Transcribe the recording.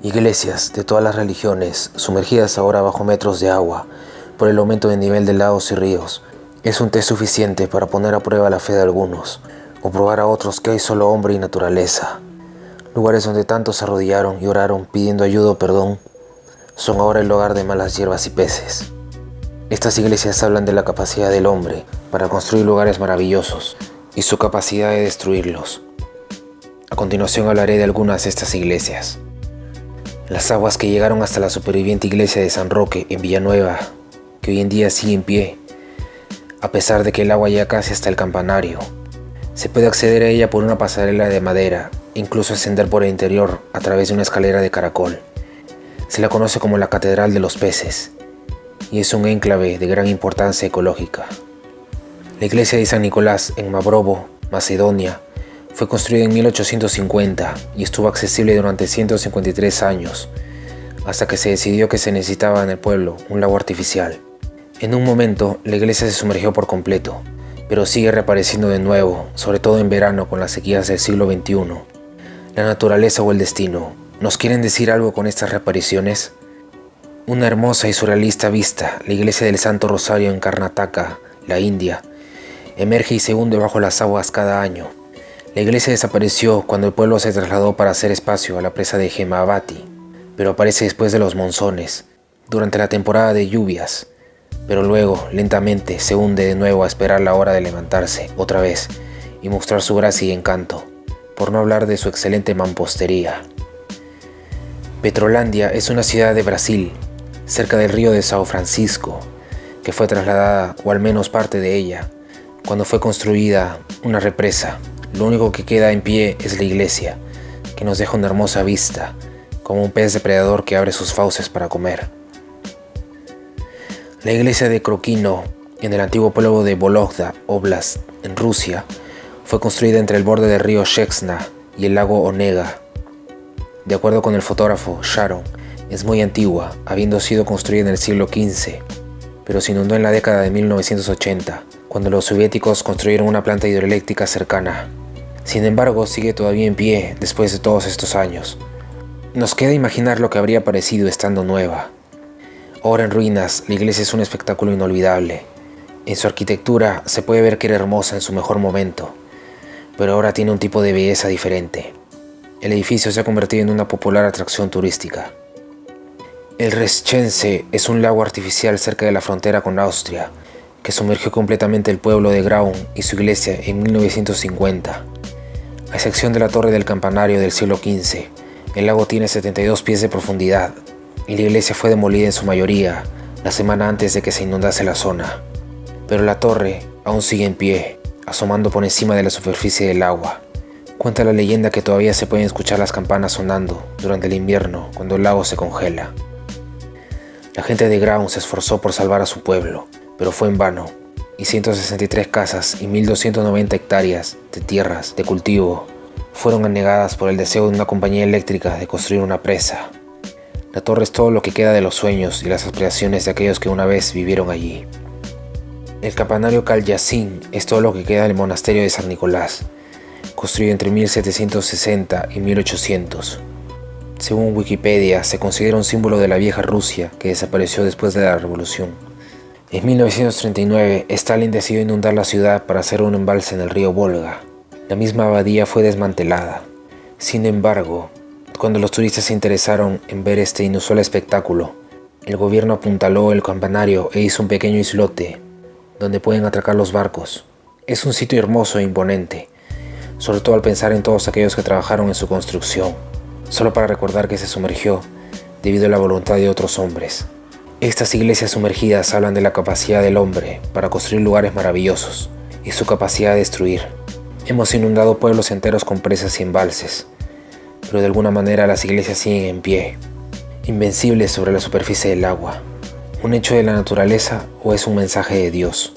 Iglesias de todas las religiones, sumergidas ahora bajo metros de agua por el aumento del nivel de lagos y ríos, es un test suficiente para poner a prueba la fe de algunos, o probar a otros que hay solo hombre y naturaleza. Lugares donde tantos se arrodillaron y oraron pidiendo ayuda o perdón, son ahora el hogar de malas hierbas y peces. Estas iglesias hablan de la capacidad del hombre para construir lugares maravillosos y su capacidad de destruirlos. A continuación hablaré de algunas de estas iglesias. Las aguas que llegaron hasta la superviviente iglesia de San Roque en Villanueva, que hoy en día sigue en pie, a pesar de que el agua llega casi hasta el campanario. Se puede acceder a ella por una pasarela de madera, incluso ascender por el interior a través de una escalera de caracol. Se la conoce como la Catedral de los Peces, y es un enclave de gran importancia ecológica. La iglesia de San Nicolás en Mavrovo, Macedonia, fue construida en 1850 y estuvo accesible durante 153 años, hasta que se decidió que se necesitaba en el pueblo un lago artificial. En un momento, la iglesia se sumergió por completo, pero sigue reapareciendo de nuevo, sobre todo en verano con las sequías del siglo XXI. ¿La naturaleza o el destino nos quieren decir algo con estas reapariciones? Una hermosa y surrealista vista, la iglesia del Santo Rosario en Karnataka, la India, emerge y se hunde bajo las aguas cada año. La iglesia desapareció cuando el pueblo se trasladó para hacer espacio a la presa de Hemavati, pero aparece después de los monzones, durante la temporada de lluvias, pero luego, lentamente, se hunde de nuevo a esperar la hora de levantarse, otra vez, y mostrar su gracia y encanto, por no hablar de su excelente mampostería. Petrolândia es una ciudad de Brasil, cerca del río de São Francisco, que fue trasladada, o al menos parte de ella, cuando fue construida una represa. Lo único que queda en pie es la iglesia, que nos deja una hermosa vista, como un pez depredador que abre sus fauces para comer. La iglesia de Krokino, en el antiguo pueblo de Vologda Oblast, en Rusia, fue construida entre el borde del río Shexna y el lago Onega. De acuerdo con el fotógrafo Sharon, es muy antigua, habiendo sido construida en el siglo XV, pero se inundó en la década de 1980, cuando los soviéticos construyeron una planta hidroeléctrica cercana. Sin embargo, sigue todavía en pie después de todos estos años. Nos queda imaginar lo que habría parecido estando nueva. Ahora en ruinas, la iglesia es un espectáculo inolvidable. En su arquitectura se puede ver que era hermosa en su mejor momento, pero ahora tiene un tipo de belleza diferente. El edificio se ha convertido en una popular atracción turística. El Reschense es un lago artificial cerca de la frontera con Austria, que sumergió completamente el pueblo de Graun y su iglesia en 1950. A excepción de la torre del campanario del siglo XV, el lago tiene 72 pies de profundidad y la iglesia fue demolida en su mayoría la semana antes de que se inundase la zona. Pero la torre aún sigue en pie, asomando por encima de la superficie del agua. Cuenta la leyenda que todavía se pueden escuchar las campanas sonando durante el invierno cuando el lago se congela. La gente de Graun se esforzó por salvar a su pueblo, pero fue en vano, y 163 casas y 1.290 hectáreas de tierras de cultivo fueron anegadas por el deseo de una compañía eléctrica de construir una presa. La torre es todo lo que queda de los sueños y las aspiraciones de aquellos que una vez vivieron allí. El campanario Caljacín es todo lo que queda del monasterio de San Nicolás, construido entre 1760 y 1800. Según Wikipedia, se considera un símbolo de la vieja Rusia que desapareció después de la revolución. En 1939, Stalin decidió inundar la ciudad para hacer un embalse en el río Volga. La misma abadía fue desmantelada. Sin embargo, cuando los turistas se interesaron en ver este inusual espectáculo, el gobierno apuntaló el campanario e hizo un pequeño islote donde pueden atracar los barcos. Es un sitio hermoso e imponente, sobre todo al pensar en todos aquellos que trabajaron en su construcción, solo para recordar que se sumergió debido a la voluntad de otros hombres. Estas iglesias sumergidas hablan de la capacidad del hombre para construir lugares maravillosos y su capacidad de destruir. Hemos inundado pueblos enteros con presas y embalses, pero de alguna manera las iglesias siguen en pie, invencibles sobre la superficie del agua. ¿Un hecho de la naturaleza o es un mensaje de Dios?